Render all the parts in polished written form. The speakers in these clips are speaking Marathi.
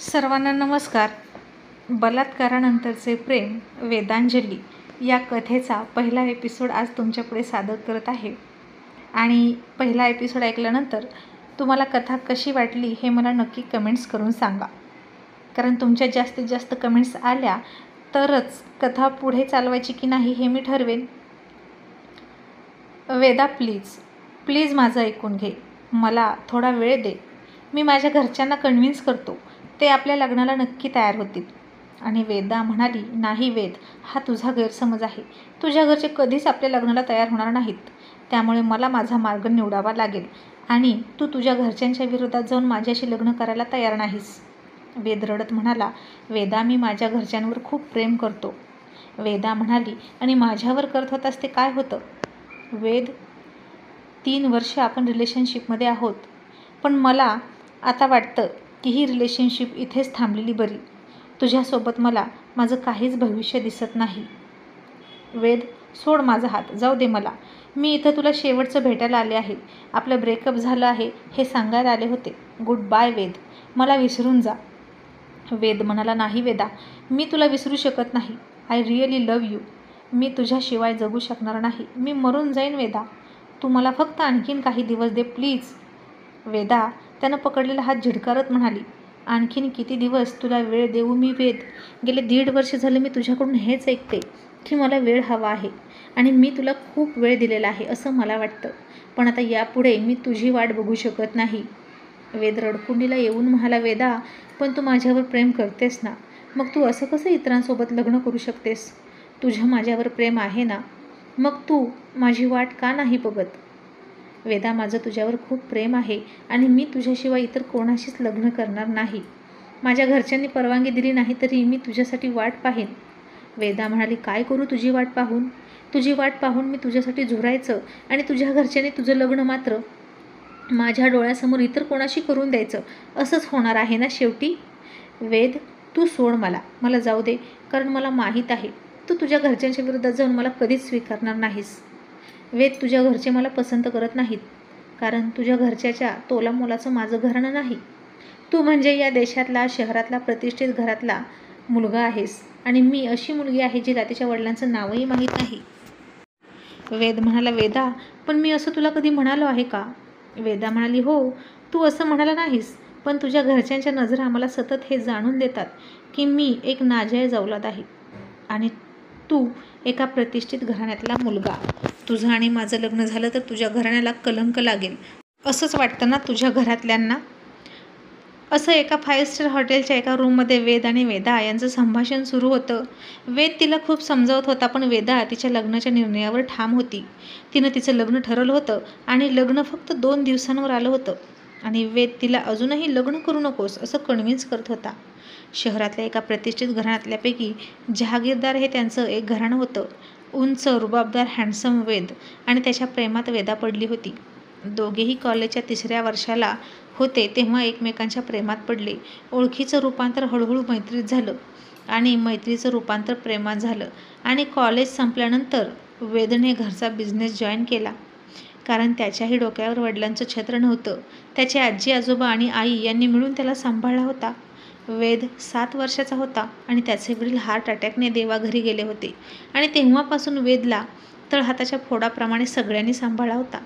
सर्वांना नमस्कार. बलात्कारानंतरचे प्रेम वेदांजली या कथेचा पहिला एपिसोड आज तुमच्यापुढे सादर करत आहे. आणि पहिला एपिसोड ऐकल्यानंतर तुम्हाला कथा कशी वाटली हे मला नक्की कमेंट्स करून सांगा, कारण तुमच्या जास्तीत जास्त कमेंट्स आल्या तरच कथा पुढे चालवायची की नाही हे मी ठरवेन. वेदा, प्लीज माझं ऐकून घे. मला थोडा वेळ दे. मी माझ्या घरच्यांना कन्व्हिन्स करतो. ते आपल्या लग्नाला नक्की तयार होतील. आणि वेदा म्हणाली, नाही वेद, हा तुझा गैरसमज आहे. तुझ्या घरचे कधीच आपल्या लग्नाला तयार होणार नाहीत. त्यामुळे मला माझा मार्ग निवडावा लागेल आणि तू तुझ्या घरच्यांच्या विरोधात जाऊन माझ्याशी लग्न करायला तयार नाहीस. वेद रडत म्हणाला, वेदा, मी माझ्या घरच्यांवर खूप प्रेम करतो. वेदा म्हणाली, आणि माझ्यावर करत होतास ते काय होतं? वेद, 3 वर्ष आपण रिलेशनशिपमध्ये आहोत, पण मला आता वाटतं की ही रिलेशनशिप इथेच थांबलेली बरी. तुझ्यासोबत मला माझं काहीच भविष्य दिसत नाही. वेद, सोड माझा हात, जाऊ दे मला. मी इथं तुला शेवटचं भेटायला आले आहे. आपलं ब्रेकअप झालं आहे हे सांगायला आले होते. गुड बाय वेद, मला विसरून जा. वेद म्हणाला, नाही वेदा, मी तुला विसरू शकत नाही. I really love you. मी तुझ्याशिवाय जगू शकणार नाही. मी मरून जाईन वेदा. तू मला फक्त आणखीन काही दिवस दे प्लीज. वेदा त्यानं पकडलेला हात झिडकारत म्हणाली, आणखीन किती दिवस तुला वेळ देऊ मी वेद? गेले 1.5 वर्ष झालं मी तुझ्याकडून हेच ऐकते की मला वेळ हवा आहे आणि मी तुला खूप वेळ दिलेला आहे असं मला वाटतं. पण आता यापुढे मी तुझी वाट बघू शकत नाही. वेद रडकुंडीला येऊन म्हणाला, वेदा, पण तू माझ्यावर प्रेम करतेस ना, मग तू असं कसं इतरांसोबत लग्न करू शकतेस? तुझं माझ्यावर प्रेम आहे ना, मग तू माझी वाट का नाही बघत? वेदा, माझं तुझ्यावर खूप प्रेम आहे आणि मी तुझ्याशिवाय इतर कोणाशीच लग्न करणार नाही. माझ्या घरच्यांनी परवानगी दिली नाही तरी मी तुझ्यासाठी वाट पाहेन. वेदा म्हणाली, काय करू तुझी वाट पाहून? तुझी वाट पाहून मी तुझ्यासाठी झुरायचं आणि तुझ्या घरच्यांनी तुझं लग्न मात्र माझ्या डोळ्यासमोर इतर कोणाशी करून द्यायचं, असंच होणार आहे ना शेवटी? वेद, तू सोड मला जाऊ दे, कारण मला माहीत आहे तू तुझ्या घरच्यांच्या विरोधात जाऊन मला कधीच स्वीकारणार नाहीस. वेद, तुझ्या घरचे मला पसंत करत नाहीत, कारण तुझ्या घरच्याच्या तोलामोलाचं माझं घराणं नाही. तू म्हणजे या देशातला, शहरातला, प्रतिष्ठित घरातला मुलगा आहेस आणि मी अशी मुलगी आहे जिला तिच्या वडिलांचं नावही माहीत नाही. वेद म्हणाला, वेदा, पण मी असं तुला कधी म्हणालो आहे का? वेदा म्हणाली, हो, तू असं म्हणाला नाहीस, पण तुझ्या घरच्यांच्या नजरा आम्हाला सतत हे जाणून देतात की मी एक नाजायज औलाद आहे आणि तू एका प्रतिष्ठित घराण्यातला मुलगा. तुझं आणि माझं लग्न झालं तर तुझ्या घराण्याला कलंक लागेल असंच वाटतं ना तुझ्या घरातल्यांना? असं एका 5 स्टार हॉटेलच्या एका रूममध्ये वेद आणि वेदा यांचं संभाषण सुरू होतं. वेद तिला खूप समजावत होता, पण वेदा तिच्या लग्नाच्या निर्णयावर ठाम होती. तिनं तिचं लग्न ठरवलं होतं आणि लग्न फक्त 2 दिवसांवर आलं होतं आणि वेद तिला अजूनही लग्न करू नकोस असं कन्व्हिन्स करत होता. शहरातल्या एका प्रतिष्ठित घराण्यातल्यापैकी जहागीरदार हे त्यांचं एक घराणं होतं. उंच, रुबाबदार, हँडसम वेद आणि त्याच्या प्रेमात वेदा पडली होती. दोघेही कॉलेजच्या 3ऱ्या वर्षाला होते तेव्हा एकमेकांच्या प्रेमात पडले. ओळखीचं रूपांतर हळूहळू मैत्रीत झालं आणि मैत्रीचं रूपांतर प्रेमात झालं. आणि कॉलेज संपल्यानंतर वेदने घरचा बिझनेस जॉईन केला, कारण त्याच्याही डोक्यावर वडिलांचं छत्र नव्हतं. त्याचे आजी आजोबा आणि आई यांनी मिळून त्याला सांभाळला होता. वेद 7 वर्षाचा होता आणि त्याचे वडील हार्ट अटॅकने देवाघरी गेले होते आणि तेव्हापासून वेदला तळहाताच्या फोडाप्रमाणे सगळ्यांनी सांभाळला होता.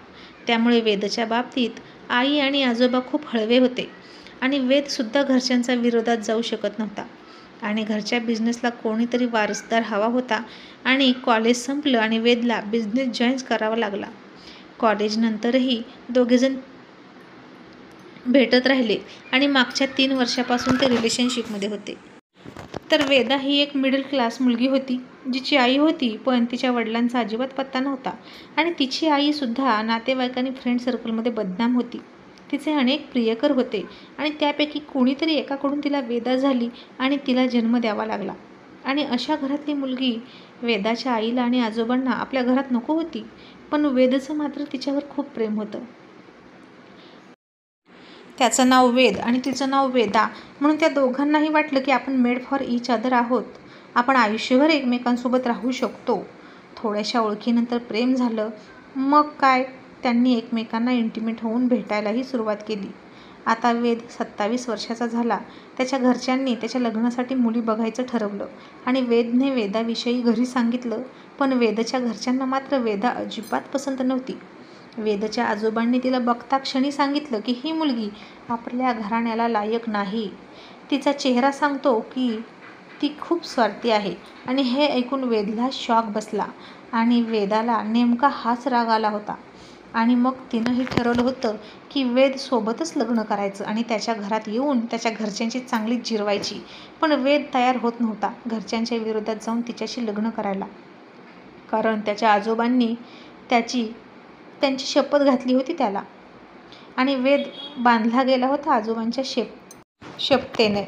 त्यामुळे वेदच्या बाबतीत आई आणि आजोबा खूप हळवे होते आणि वेदसुद्धा घरच्यांचा विरोधात जाऊ शकत नव्हता आणि घरच्या बिझनेसला कोणीतरी वारसदार हवा होता. आणि कॉलेज संपलं आणि वेदला बिझनेस जॉईन करावा लागला. कॉलेजनंतरही दोघेजण भेटत राहिले आणि मागच्या 3 वर्षापासून ते रिलेशनशिपमध्ये होते. तर वेदा ही एक मिडल क्लास मुलगी होती, जिची आई होती पण तिच्या वडिलांचा अजिबात पत्ता नव्हता आणि तिची आईसुद्धा नातेवाईक फ्रेंड सर्कलमध्ये बदनाम होती. तिचे अनेक प्रियकर होते आणि त्यापैकी कोणीतरी एकाकडून तिला वेदा झाली आणि तिला जन्म द्यावा लागला. आणि अशा घरातली मुलगी वेदाच्या आईला आणि आजोबांना आपल्या घरात नको होती, पण वेदचं मात्र तिच्यावर खूप प्रेम होतं. त्याचं नाव वेद आणि तिचं नाव वेदा, म्हणून त्या दोघांनाही वाटलं की आपण मेड फॉर ईच अदर आहोत. आपण आयुष्यभर एकमेकांसोबत राहू शकतो. थोड्याशा ओळखीनंतर प्रेम झालं. मग काय, त्यांनी एकमेकांना इंटिमेट होऊन भेटायलाही सुरुवात केली आता वेद 27 वर्षाचा झाला. त्याच्या घरच्यांनी त्याच्या लग्नासाठी मुली बघायचं ठरवलं आणि वेदने वेदाविषयी घरी सांगितलं. पण वेदच्या घरच्यांना मात्र वेदा अजिबात पसंत नव्हती. वेदच्या आजोबांनी तिला बघता क्षणी सांगितलं की ही मुलगी आपल्या घराण्याला लायक नाही. तिचा चेहरा सांगतो की ती खूप स्वार्थी आहे. आणि हे ऐकून वेदला शॉक बसला आणि वेदाला नेमका हाच राग आला होता. आणि मग तिनंही ठरवलं होतं की वेद सोबतच लग्न करायचं आणि त्याच्या घरात येऊन त्याच्या घरच्यांची चांगलीच जिरवायची. पण वेद तयार होत नव्हता घरच्यांच्या विरोधात जाऊन तिच्याशी लग्न करायला. कारण त्याच्या आजोबांनी त्यांची शपथ घातली होती त्याला. आणि वेद बांधला गेला होता आजोबांच्या शपथेने.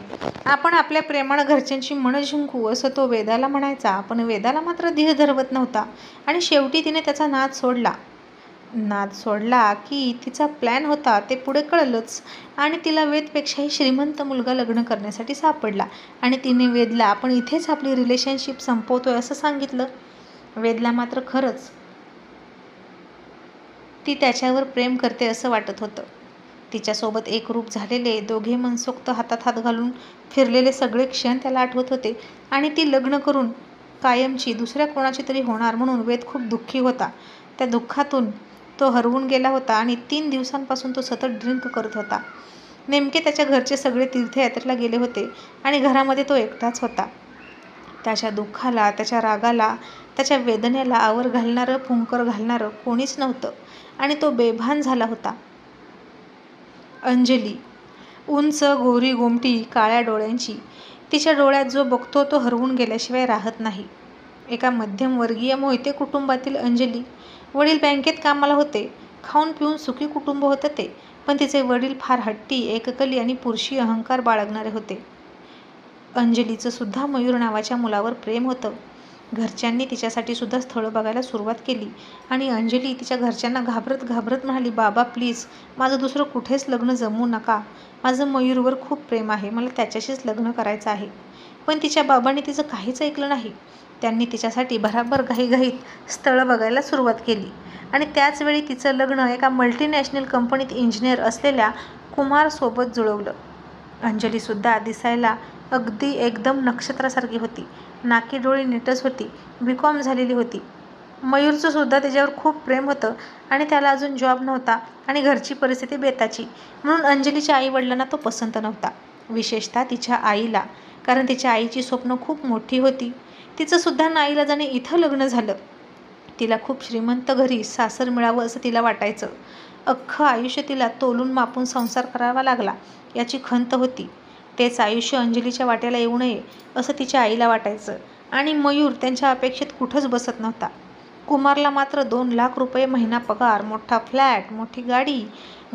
आपण आपल्या प्रेमानं घरच्यांची मनं जिंकू असं तो वेदाला म्हणायचा. पण वेदाला मात्र धीर धरवत नव्हता. आणि शेवटी तिने त्याचा नाद सोडला की तिचा प्लॅन होता ते पुढे कळलंच. आणि तिला वेदपेक्षाही श्रीमंत मुलगा लग्न करण्यासाठी सापडला. आणि तिने वेदला आपण इथेच आपली रिलेशनशिप संपवतोय असं सांगितलं. वेदला मात्र खरंच ती त्याच्यावर प्रेम करते असं वाटत होतं. तिच्यासोबत एकरूप झालेले, दोघे मनसोक्त हातात हात घालून फिरलेले सगळे क्षण त्याला आठवत होते. आणि ती लग्न करून कायमची दुसऱ्या कोणाची तरी होणार म्हणून वेद खूप दुःखी होता. त्या दुःखातून तो हरवून गेला होता आणि 3 दिवसांपासून तो सतत ड्रिंक करत होता. नेमके त्याच्या घरचे सगळे तीर्थयात्रेला गेले होते आणि घरामध्ये तो एकटाच होता. त्याच्या दुःखाला, त्याच्या रागाला, त्याच्या वेदनेला आवर घालणारं, फुंकर घालणारं कोणीच नव्हतं. आणि तो बेभान झाला होता. अंजली, उंच, गोरी गोमटी, काळ्या डोळ्यांची. तिच्या डोळ्यात जो बघतो तो हरवून गेल्याशिवाय राहत नाही. एका मध्यमवर्गीय मोहिते कुटुंबातील अंजली. वडील बँकेत कामाला होते. खाऊन पिऊन सुखी कुटुंब होतं ते. पण तिचे वडील फार हट्टी, एककली आणि पुरुषी अहंकार बाळगणारे होते. अंजलीचं सुद्धा मयूर नावाच्या मुलावर प्रेम होतं. घरच्यांनी तिच्यासाठी सुद्धा स्थळं बघायला सुरुवात केली. आणि अंजली तिच्या घरच्यांना घाबरत घाबरत म्हणाली, बाबा प्लीज, माझं दुसरं कुठेच लग्न जमवू नका. माझं मयूरवर खूप प्रेम आहे. मला त्याच्याशीच लग्न करायचं आहे. पण तिच्या बाबांनी तिचं काहीच ऐकलं नाही. त्यांनी तिच्यासाठी भराभर घाईघाईत स्थळं बघायला सुरुवात केली. आणि त्याचवेळी तिचं लग्न एका मल्टीनॅशनल कंपनीत इंजिनियर असलेल्या कुमारसोबत जुळवलं. अंजलीसुद्धा दिसायला अगदी एकदम नक्षत्रासारखी होती. नाकी डोळी नीटच होती. BCom झालेली होती. मयूरचं सुद्धा तिच्यावर खूप प्रेम होतं आणि त्याला अजून जॉब नव्हता आणि घरची परिस्थिती बेताची. म्हणून अंजलीच्या आई-वडिलांना तो पसंत नव्हता. विशेषतः तिच्या आईला. कारण तिच्या आईची स्वप्न खूप मोठी होती. तिचं सुद्धा नाईलाजाने इथं लग्न झालं. तिला खूप श्रीमंत घरी सासर मिळावं असं तिला वाटायचं. अख्खं आयुष्य तिला तोलून मापून संसार करावा लागला याची खंत होती. तेच आयुष्य अंजलीच्या वाट्याला येऊ नये असं तिच्या आईला वाटायचं. आणि मयूर त्यांच्या अपेक्षेत कुठंच बसत नव्हता. कुमारला मात्र 2 लाख रुपये महिना पगार, मोठा फ्लॅट, मोठी गाडी,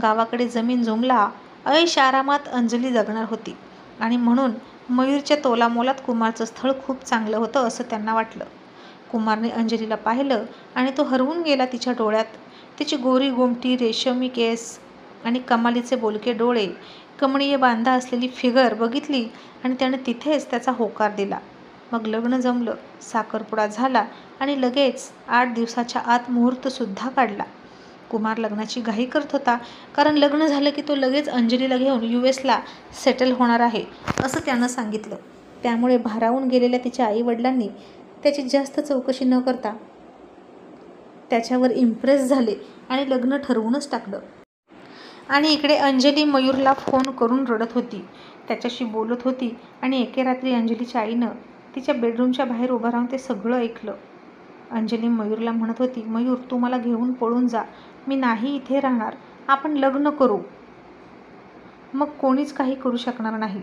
गावाकडे जमीन जुमला, ऐश आरामात अंजली जगणार होती. आणि म्हणून मयूरच्या तोलामोलात कुमारचं स्थळ खूप चांगलं होतं असं त्यांना वाटलं. कुमारने अंजलीला पाहिलं आणि तो हरवून गेला तिच्या डोळ्यात. तिची गोरी गोमटी, रेशमी केस आणि कमालीचे बोलके डोळे, कमनीय बांधा असलेली फिगर बघितली आणि त्याने तिथेच त्याचा होकार दिला. मग लग्न जमलं, साखरपुडा झाला आणि लगेच 8 दिवसाच्या आत मुहूर्तसुद्धा काढला. कुमार लग्नाची घाई करत होता. कारण लग्न झालं की तो लगेच अंजलीला घेऊन US ला सेटल होणार आहे असं त्यानं सांगितलं. त्यामुळे भारावून गेलेल्या तिच्या आई-वडिलांनी त्याची जास्त चौकशी न करता त्याच्यावर इम्प्रेस झाले आणि लग्न ठरवूनच टाकलं. आणि इकडे अंजली मयूरला फोन करून रडत होती. त्याच्याशी बोलत होती. आणि एके रात्री अंजलीच्या आईनं तिच्या बेडरूमच्या बाहेर उभं राहून ते सगळं ऐकलं. अंजली मयूरला म्हणत होती, मयूर तू मला घेऊन पळून जा. मी नाही इथे राहणार. आपण लग्न करू. मग कोणीच काही करू शकणार नाही.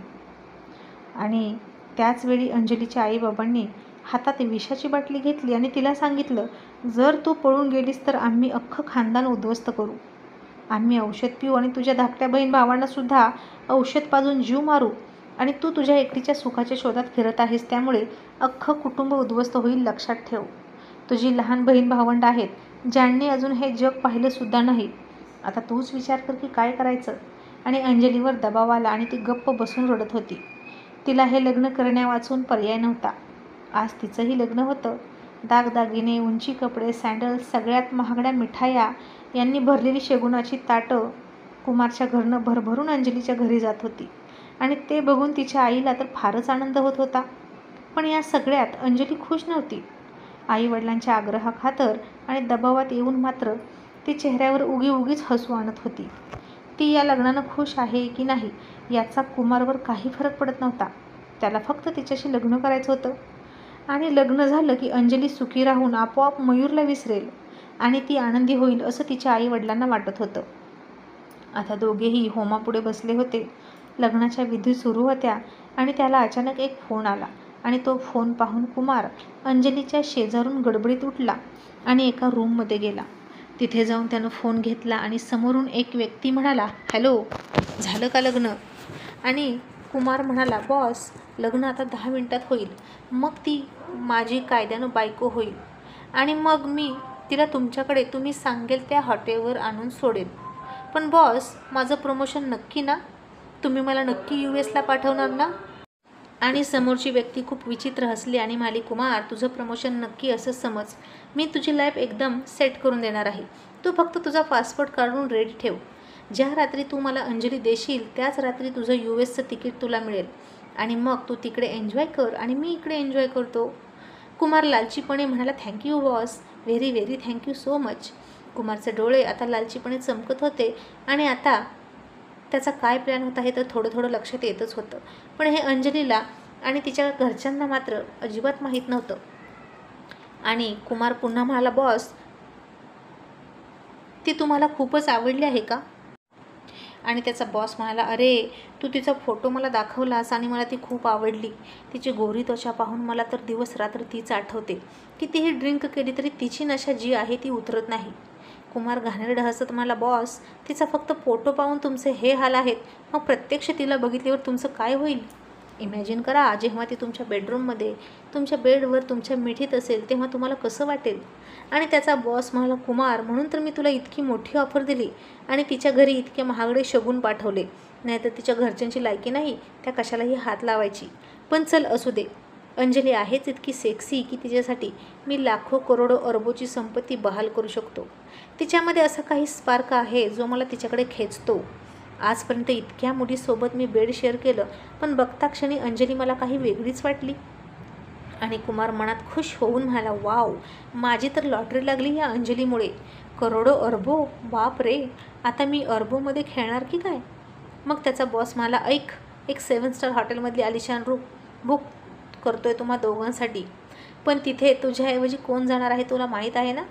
आणि त्याचवेळी अंजलीच्या आई-बाबांनी हातात विषाची बाटली घेतली आणि तिला सांगितलं, जर तू पळून गेलीस तर आम्ही अख्खं खानदान उद्ध्वस्त करू. आम्ही औषध पिऊ आणि तुझ्या धाकट्या बहीण भावांना सुद्धा औषध पाजून जीव मारू. आणि तू तुझ्या एकटीच्या सुखाच्या शोधात फिरत आहेस त्यामुळे अख्खं कुटुंब उद्ध्वस्त होईल लक्षात ठेव. तुझी लहान बहीण भावंड आहेत ज्यांनी अजून हे जग पाहिलं सुद्धा नाही. आता तूच विचार कर की काय करायचं. आणि अंजलीवर दबाव आला आणि ती गप्प बसून रडत होती. तिला हे लग्न करण्यावाचून पर्याय नव्हता. आज तिचंही लग्न होतं. दागदागिने, उंची कपडे, सँडल्स, सगळ्यात महागड्या मिठाया यांनी भरलेली शेगुणाची ताटं कुमारच्या घरनं भरभरून अंजलीच्या घरी जात होती आणि ते बघून तिच्या आईला तर फारच आनंद होत होता. पण या सगळ्यात अंजली खुश नव्हती. आईवडिलांच्या आग्रहाखातर आणि दबावात येऊन मात्र ती चेहऱ्यावर उगीच हसू आणत होती. ती या लग्नानं खुश आहे की नाही याचा कुमारवर काही फरक पडत नव्हता. त्याला फक्त तिच्याशी लग्न करायचं होतं आणि लग्न झालं की अंजली सुखी राहून आपोआप मयूरला विसरेल आणि ती आनंदी होईल असं तिच्या आईवडिलांना वाटत होतं. आता दोघेही होमापुढे बसले होते. लग्नाच्या विधी सुरू होत्या आणि त्याला अचानक एक फोन आला आणि तो फोन पाहून कुमार अंजलीच्या शेजारून गडबडीत उठला आणि एका रूममध्ये गेला. तिथे जाऊन त्यानं फोन घेतला आणि समोरून एक व्यक्ती म्हणाला, हॅलो, झालं का लग्न? आणि कुमार म्हणाला, बॉस, लग्न आता 10 मिनिटात होईल. मग ती माझी कायद्यानं बायको होईल आणि मग मी तिला तुमच्याकडे तुम्ही सांगेल त्या हॉटेलवर आणून सोडेल. पण बॉस, माझं प्रमोशन नक्की ना? तुम्ही मला नक्की US ला पाठवणार ना? आणि समोरची व्यक्ती खूप विचित्र हसली आणि म्हणाली, कुमार, तुझं प्रमोशन नक्की असं समज. मी तुझी लाईफ एकदम सेट करून देणार आहे. तू फक्त तुझा पासपोर्ट काढून रेडी ठेव. ज्या रात्री तू मला अंजली देशील त्याच रात्री तुझं USचं तिकीट तुला मिळेल आणि मग तू तिकडे एन्जॉय कर आणि मी इकडे एन्जॉय करतो. कुमार लालचीपणे म्हणाला, thank you boss, very very thank you so much. कुमारचे डोळे आता लालचीपणे चमकत होते आणि आता त्याचा काय प्लॅन होता हे तर थोडं थोडं लक्षात येतच होतं. पण हे अंजलीला आणि तिच्या घरच्यांना मात्र अजिबात माहीत नव्हतं. आणि कुमार पुन्हा म्हणाला, बॉस, ती तुम्हाला खूपच आवडली आहे का? आणि त्याचा बॉस म्हणाला, अरे, तू तिचा फोटो मला दाखवलास आणि मला ती खूप आवडली. तिची गोरी त्वचा पाहून मला तर दिवस रात्र तीच आठवते. कितीही ड्रिंक केली तरी तिची नशा जी आहे ती उतरत नाही. कुमार घाणेरडं हसत म्हणाला, बॉस, तिचा फक्त फोटो पाहून तुमचे हे हाल आहेत, मग प्रत्यक्ष तिला बघितल्यावर तुमचं काय होईल? इमॅजिन करा, जेव्हा ती तुमच्या बेडरूममध्ये तुमच्या बेडवर तुमच्या मिठीत असेल तेव्हा तुम्हाला कसं वाटेल? आणि त्याचा बॉस म्हणाला, कुमार, म्हणून तर मी तुला इतकी मोठी ऑफर दिली आणि तिच्या घरी इतके महागडे शगुन पाठवले. नाहीतर तिच्या घरच्यांची लायकी नाही त्या कशालाही हात लावायची. पण चल, असू दे. अंजली आहेच इतकी सेक्सी की तिच्यासाठी मी लाखो करोडो अरबोची संपत्ती बहाल करू शकतो. तिच्यामध्ये असा काही स्पार्क आहे जो मला तिच्याकडे खेचतो. आजपर्यंत इतक्या मुलीसोबत मी बेड शेअर केलं, पण बघता क्षणी अंजली मला काही वेगळीच वाटली. आणि कुमार मनात खुश होऊन म्हणाला, वाव, माझी तर लॉटरी लागली या अंजलीमुळे. करोडो अरबो, बाप रे, आता मी अरबोमध्ये खेळणार की काय? मग त्याचा बॉस म्हणाला, ऐक, एक 7 स्टार हॉटेलमधली आलिशान रूम बुक करतोय तुम्हा दोघांसाठी. पण तिथे तुझ्याऐवजी कोण जाणार आहे तुला माहीत आहे ना?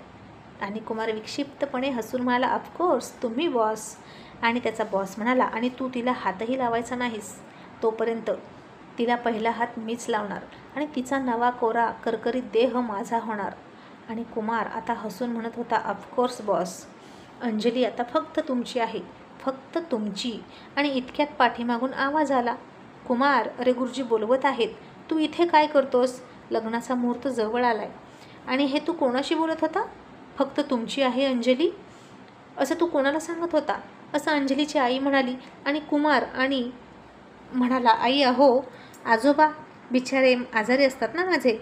आणि कुमार विक्षिप्तपणे हसून म्हणाला, ऑफकोर्स, तुम्ही बॉस. आणि त्याचा बॉस म्हणाला, आणि तू तिला हातही लावायचा नाहीस. तोपर्यंत तिला पहिला हात मीच लावणार आणि तिचा नवा कोरा करकरीत देह माझा होणार. आणि कुमार आता हसून म्हणत होता, ऑफकोर्स बॉस, अंजली आता फक्त तुमची आहे, फक्त तुमची. आणि इतक्यात पाठीमागून आवाज आला, कुमार, अरे गुरुजी बोलवत आहेत, तू इथे काय करतोस? लग्नाचा मुहूर्त जवळ आलाय. आणि हे तू कोणाशी बोलत होता? फक्त तुमची आहे अंजली, असं तू कोणाला सांगत होता? असं अंजलीची आई म्हणाली. आणि कुमार आणि म्हणाला, आई, अहो, आजोबा बिचारे आजारी असतात ना माझे,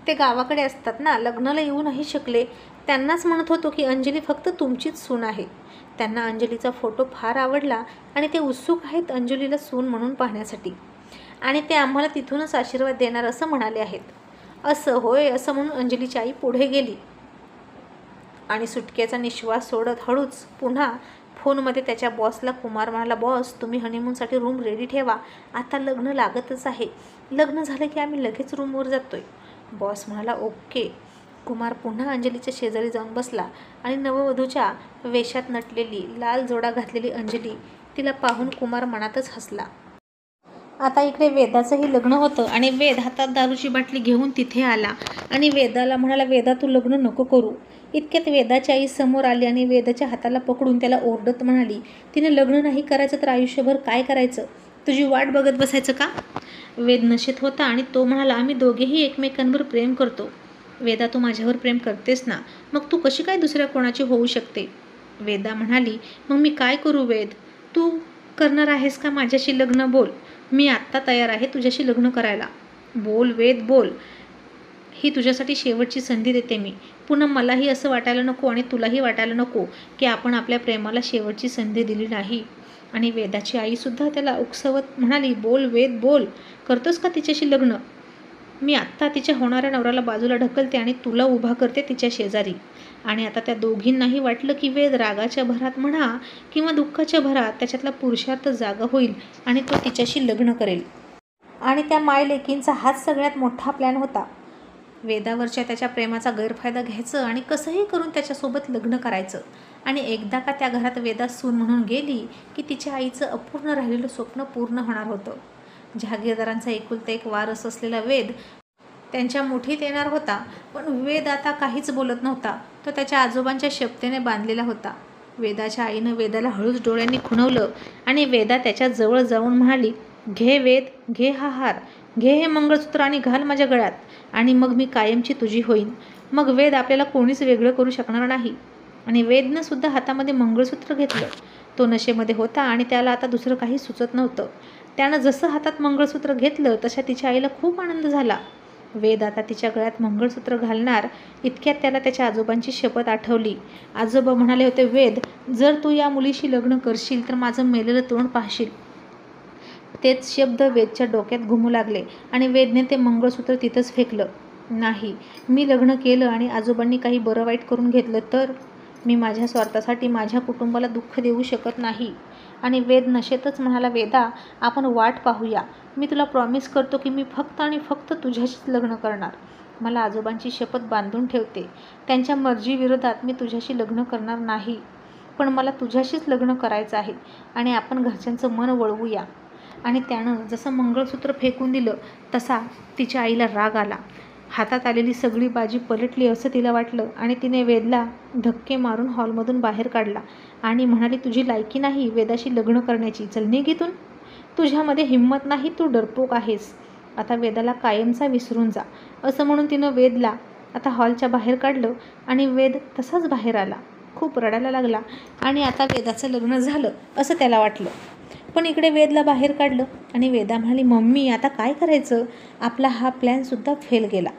ते गावाकडे असतात ना, लग्नाला येऊ नाही शकले. त्यांनाच म्हणत होतो की अंजली फक्त तुमचीच सून आहे. त्यांना अंजलीचा फोटो फार आवडला आणि ते उत्सुक आहेत अंजलीला सून म्हणून पाहण्यासाठी आणि ते आम्हाला तिथूनच आशीर्वाद देणार असं म्हणाले आहेत. असं होय, असं म्हणून अंजलीची आई पुढे गेली आणि सुटकेचा निश्वास सोडत हळूच पुन्हा फोनमध्ये त्याच्या बॉसला कुमार म्हणाला, बॉस, तुम्ही हनीमूनसाठी रूम रेडी ठेवा. आता लग्न लागतच आहे. लग्न झालं की आम्ही लगेच रूमवर जातोय. बॉस म्हणाला, ओके. कुमार पुन्हा अंजलीच्या शेजारी जाऊन बसला आणि नववधूच्या वेशात नटलेली लाल जोडा घातलेली अंजली तिला पाहून कुमार मनातच हसला. आता इकडे वेदाचंही लग्न होतं आणि वेद हातात दारूची बाटली घेऊन तिथे आला आणि वेदाला म्हणाला, वेदा, तू लग्न नको करू. इतक्यात वेदाची आई समोर आली आणि वेदाच्या हाताला पकडून त्याला ओरडत म्हणाली, तिने लग्न नाही करायचं तर आयुष्यभर काय करायचं? तुझी वाट बघत बसायचं का? वेद नशेत होता आणि तो म्हणाला, आम्ही दोघेही एकमेकांवर प्रेम करतो. वेदा, तू माझ्यावर प्रेम करतेस ना, मग तू कशी काय दुसऱ्या कोणाची होऊ शकते? वेदा म्हणाली, मग मी काय करू वेद? तू करणार आहेस का माझ्याशी लग्न? बोल, मी आत्ता तयार आहे तुझ्याशी लग्न करायला. बोल वेद, बोल. ही तुझ्यासाठी शेवटची संधी देते मी. पुन्हा मलाही असं वाटायला नको आणि तुलाही वाटायला नको की आपण आपल्या प्रेमाला शेवटची संधी दिली नाही. आणि वेदाची आईसुद्धा त्याला उकसवत म्हणाली, बोल वेद बोल, करतोस का तिच्याशी लग्न? मी आत्ता तिच्या होणाऱ्या नवऱ्याला बाजूला ढकलते आणि तुला उभा करते तिच्या शेजारी. आणि आता त्या दोघींनाही वाटलं की वेद रागाच्या भरात म्हणा किंवा दुःखाच्या भरात त्याच्यातला पुरुषार्थ जागा होईल आणि तो तिच्याशी लग्न करेल. आणि त्या मायलेकींचा हाच सगळ्यात मोठा प्लॅन होता. वेदावरच्या त्याच्या प्रेमाचा गैरफायदा घ्यायचं आणि कसंही करून त्याच्यासोबत लग्न करायचं. आणि एकदा का त्या घरात वेदा सून म्हणून गेली की तिच्या आईचं अपूर्ण राहिलेलं स्वप्न पूर्ण होणार होतं. जहागीरदारांचा एकुलता एक वारस असलेला वेद त्यांच्या मुठीत येणार होता. पण वेद आता काहीच बोलत नव्हता. तो त्याच्या आजोबांच्या शपथेने बांधलेला होता. वेदाच्या आईनं वेदाला हळूच डोळ्यांनी खुणवलं आणि वेदा त्याच्या जवळ जाऊन म्हणाली, घे वेद, घे हा हार, घे हे मंगळसूत्र आणि घाल माझ्या गळ्यात आणि मग मी कायमची तुझी होईन. मग वेद आपल्याला कोणीच वेगळं करू शकणार नाही. आणि वेदनं सुद्धा हातामध्ये मंगळसूत्र घेतलं. तो नशेमध्ये होता आणि त्याला आता दुसरं काही सुचत नव्हतं. त्यानं जसं हातात मंगळसूत्र घेतलं तशा तिच्या आईला खूप आनंद झाला. वेद आता तिच्या गळ्यात मंगळसूत्र घालणार इतक्यात त्याला त्याच्या आजोबांची शपथ आठवली. आजोबा म्हणाले होते, वेद, जर तू या मुलीशी लग्न करशील तर माझं मेलेलं तोंड पाहशील. तेच शब्द वेदच्या डोक्यात घुमू लागले आणि वेदने ते मंगळसूत्र तिथंच फेकलं. नाही, मी लग्न केलं आणि आजोबांनी काही बरं वाईट करून घेतलं तर मी माझ्या स्वार्थासाठी माझ्या कुटुंबाला दुःख देऊ शकत नाही. आणि वेद नशेतच म्हणाला, वेदा, आपण वाट पाहूया. मी तुला प्रॉमिस करतो की मी फक्त आणि फक्त तुझ्याशीच लग्न करणार. मला आजोबांची शपथ बांधून ठेवते. त्यांच्या मर्जीविरोधात मी तुझ्याशी लग्न करणार नाही. पण मला तुझ्याशीच लग्न करायचं आहे आणि आपण घरच्यांचं मन वळवूया. आणि त्यानं जसं मंगळसूत्र फेकून दिलं तसा तिच्या आईला राग आला. हातात आलेली सगळी बाजी पलटली असं तिला वाटलं आणि तिने वेदला धक्के मारून हॉलमधून बाहेर काढला आणि म्हणाली, तुझी लायकी नाही वेदाशी लग्न करण्याची, चल निघ इथून. तुझ्यामध्ये हिंमत नाही, तू डरपोक आहेस. आता वेदाला कायमचा विसरून जा. असं म्हणून तिनं वेदला आता हॉलच्या बाहेर काढलं आणि वेद तसाच बाहेर आला. खूप रडायला लागला आणि आता वेदाचं लग्न झालं असं त्याला वाटलं. पण इकडे वेदला बाहेर काढलं आणि वेदा म्हणाली, मम्मी आता काय करायचं? आपला हा प्लॅनसुद्धा फेल गेला.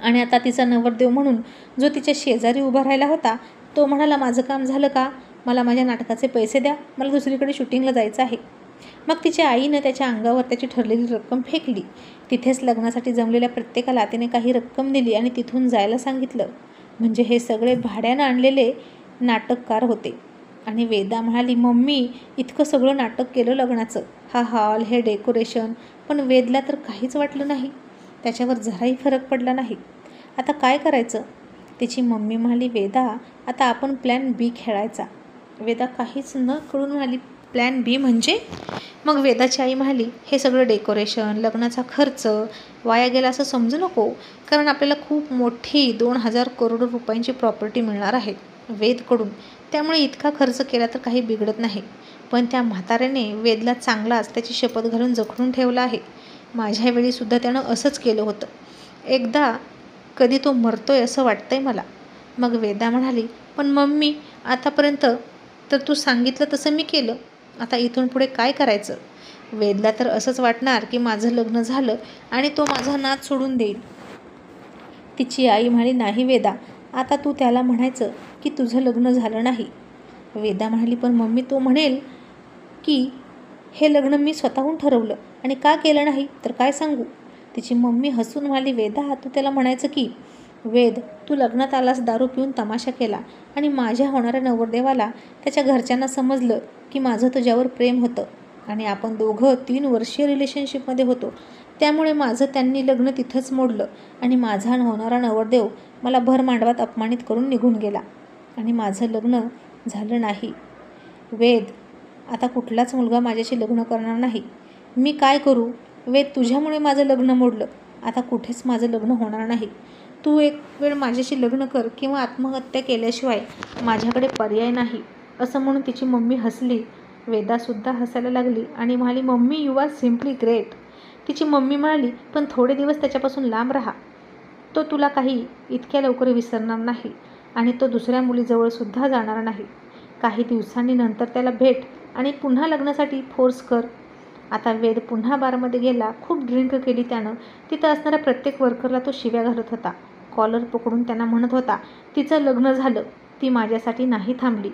आणि आता तिचा नवरदेव म्हणून जो तिच्या शेजारी उभा राहिला होता तो म्हणाला, माझं काम झालं का? मला माझ्या नाटकाचे पैसे द्या, मला दुसरीकडे शूटिंगला जायचं आहे. मग तिच्या आईनं त्याच्या अंगावर त्याची ठरलेली रक्कम फेकली. तिथेच लग्नासाठी जमलेल्या प्रत्येकाला तिने काही रक्कम दिली आणि तिथून जायला सांगितलं. म्हणजे हे सगळे भाड्यानं आणलेले नाटककार होते. आणि वेदा म्हणाली, मम्मी, इतकं सगळं नाटक केलं लग्नाचं, हा हॉल, हे डेकोरेशन, पण वेदला तर काहीच वाटलं नाही. त्याच्यावर जराही फरक पडला नाही. आता काय करायचं? तिची मम्मी म्हणाली, वेदा, आता आपण प्लॅन बी खेळायचा. वेदा काहीच न कळून म्हणाली, प्लॅन बी म्हणजे? मग वेदाची आई म्हणाली, हे सगळं डेकोरेशन, लग्नाचा खर्च वाया गेला असं समजू नको, कारण आपल्याला खूप मोठी 2000 करोड रुपयांची प्रॉपर्टी मिळणार आहे वेदकडून. त्यामुळे इतका खर्च केला तर काही बिघडत नाही. पण त्या म्हाताऱ्याने वेदला चांगलाच त्याची शपथ घालून जखडून ठेवला आहे. माझ्या वेळीसुद्धा त्यानं असंच केलं होतं. एकदा कधी तो मरतोय असं वाटतंय मला. मग वेदा म्हणाली, पण मम्मी, आतापर्यंत तर तू सांगितलं तसं मी केलं. आता इथून पुढे काय करायचं? वेदला तर असंच वाटणार की माझं लग्न झालं आणि तो माझा नाद सोडून देईल. तिची आई म्हणाली, नाही वेदा, आता तू त्याला म्हणायचं की तुझं लग्न झालं नाही. वेदा म्हणाली, पण मम्मी, तो म्हणेल की हे लग्न मी स्वतःहून ठरवलं आणि का केलं नाही तर काय सांगू? तिची मम्मी हसून म्हणाली, वेदा, तू त्याला म्हणायचं की वेद, तू लग्नात आलास, दारू पिऊन तमाशा केला आणि माझ्या होणाऱ्या नवरदेवाला त्याच्या घरच्यांना समजलं की माझं तुझ्यावर प्रेम होतं आणि आपण दोघं 3 वर्षीय रिलेशनशिपमध्ये होतो. त्यामुळे माझं त्यांनी लग्न तिथंच मोडलं आणि माझा होणारा नवरदेव मला भर मांडवात अपमानित करून निघून गेला आणि माझं लग्न झालं नाही. वेद, आता कुठलाच मुलगा माझ्याशी लग्न करणार नाही. मी काय करू? वेद, तुझ्यामुळे माझं लग्न मोडलं. आता कुठेच माझं लग्न होणार नाही. तू एक वेळ माझ्याशी लग्न कर किंवा आत्महत्या केल्याशिवाय माझ्याकडे पर्याय नाही. असं म्हणून तिची मम्मी हसली. वेदासुद्धा हसायला लागली आणि म्हणाली, mummy, you are simply great. तिची मम्मी म्हणाली, पण थोडे दिवस त्याच्यापासून लांब राहा. तो तुला काही इतक्या लवकर विसरणार नाही आणि तो दुसऱ्या मुलीजवळसुद्धा जाणार नाही. काही दिवसांनी नंतर त्याला भेट आणि पुन्हा लग्नासाठी फोर्स कर. आता वेद पुन्हा बारमध्ये गेला. खूप ड्रिंक केली त्यानं. तिथं असणाऱ्या प्रत्येक वर्करला तो शिव्या घालत होता. कॉलर पकडून त्यांना म्हणत होता, तिचं लग्न झालं, ती माझ्यासाठी नाही थांबली.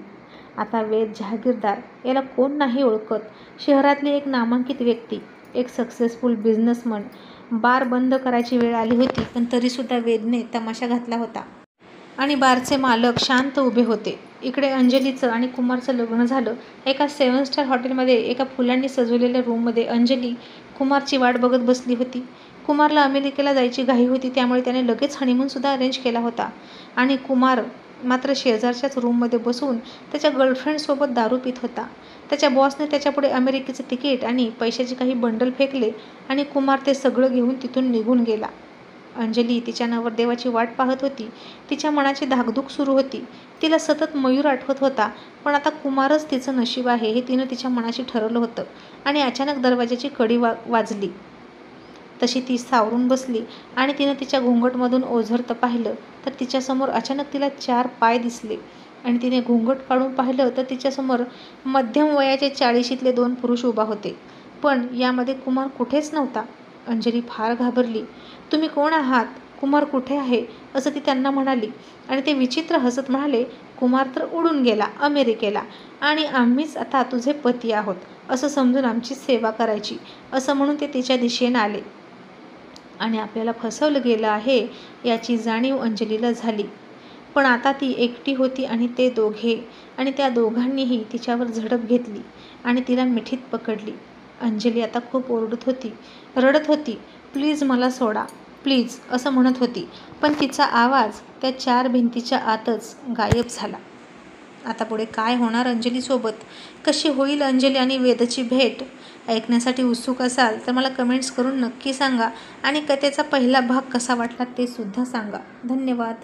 आता वेद जहागीरदार याला कोण नाही ओळखत. शहरातली एक नामांकित व्यक्ती, एक सक्सेसफुल बिझनेसमन. बार बंद करायची वेळ आली होती, पण तरीसुद्धा वेदने तमाशा घातला होता. आणि बारचे मालक शांत उभे होते. इकडे अंजलीचं आणि कुमारचं लग्न झालं. एका 7 स्टार हॉटेलमध्ये एका फुलांनी सजवलेल्या रूममध्ये अंजली कुमारची वाट बघत बसली होती. कुमारला अमेरिकेला जायची घाई होती, त्यामुळे त्याने लगेच हनीमूनसुद्धा अरेंज केला होता. आणि कुमार मात्र शेजारच्याच रूममध्ये बसून त्याच्या गर्लफ्रेंडसोबत दारू पित होता. त्याच्या बॉसने त्याच्यापुढे अमेरिकेचं तिकीट आणि पैशाचे काही बंडल फेकले आणि कुमार ते सगळं घेऊन तिथून निघून गेला. अंजली तिच्या नवरदेवाची वाट पाहत होती. तिच्या मनाची धाकधूक सुरू होती. तिला सतत मयूर आठवत होता, पण आता कुमारच तिचं नशीब आहे हे तिनं तिच्या मनाशी ठरवलं होतं. आणि अचानक दरवाजाची कडी वाजली. तशी ती सावरून बसली आणि तिनं तिच्या घोंगटमधून ओझरतं पाहिलं तर तिच्यासमोर अचानक तिला 4 पाय दिसले. आणि तिने घोंगट काढून पाहिलं तर तिच्यासमोर मध्यम वयाचे 40शीतले 2 पुरुष उभा होते. पण यामध्ये कुमार कुठेच नव्हता. अंजली फार घाबरली. तुम्ही कोण आहात? कुमार कुठे आहे? असं ती त्यांना म्हणाली. आणि ते विचित्र हसत म्हणाले, कुमार तर उडून गेला अमेरिकेला आणि आम्हीच आता तुझे पती आहोत असं समजून आमची सेवा करायची, असं म्हणून ते तिच्या दिशेनं आले. आणि आपल्याला फसवलं गेलं आहे याची जाणीव अंजलीला झाली. पण आता ती एकटी होती आणि ते दोघे, आणि त्या दोघांनीही तिच्यावर झडप घेतली आणि तिला मिठीत पकडली. अंजली आता खूप ओरडत होती, रडत होती. प्लीज मला सोडा, प्लीज असं म्हणत होती. पण तिचा आवाज त्या 4 भिंतीच्या आतच गायब झाला. आता पुढे काय होणार अंजलीसोबत? कशी होईल अंजली आणि वेदची भेट? ऐकण्यासाठी उत्सुक असाल तर मला कमेंट्स करून नक्की सांगा. आणि कथेचा पहिला भाग कसा वाटला ते सुद्धा सांगा. धन्यवाद.